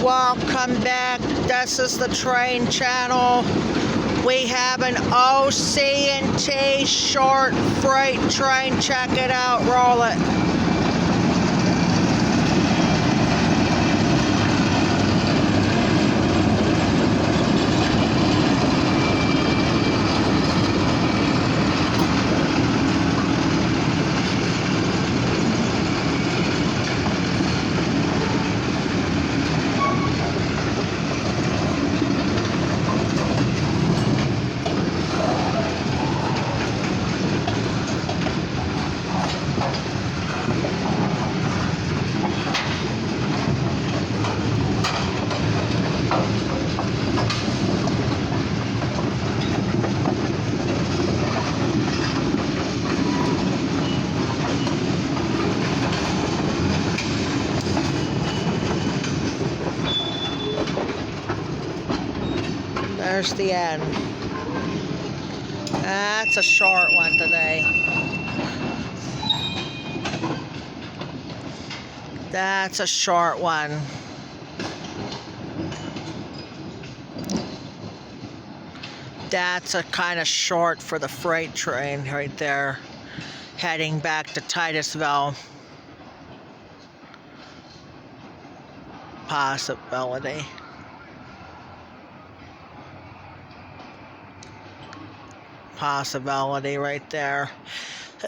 Welcome back. This is the train channel. We have an OC&T short freight train. Check it out. Roll it. There's the end. That's a short one today. That's a short one. That's a kind of short for the freight train right there, heading back to Titusville. Possibility. Possibility right there.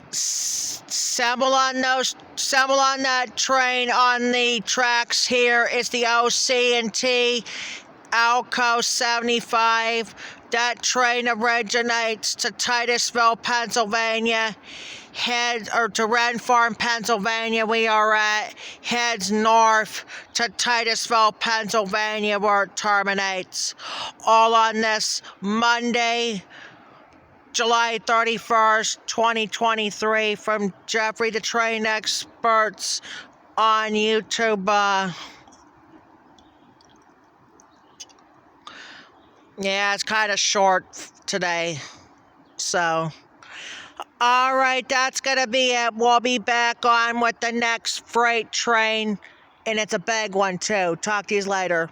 Assemble on that train on the tracks. Here is the OC&T Alco 75. That train originates to Titusville, Pennsylvania. To Wren Farm, Pennsylvania we are at. Heads north to Titusville, Pennsylvania, where it terminates. All on this Monday, July 31st, 2023, from Jeffrey the Train Experts on YouTube. Yeah, it's kind of short today. So, all right, that's going to be it. We'll be back on with the next freight train, and it's a big one, too. Talk to you later.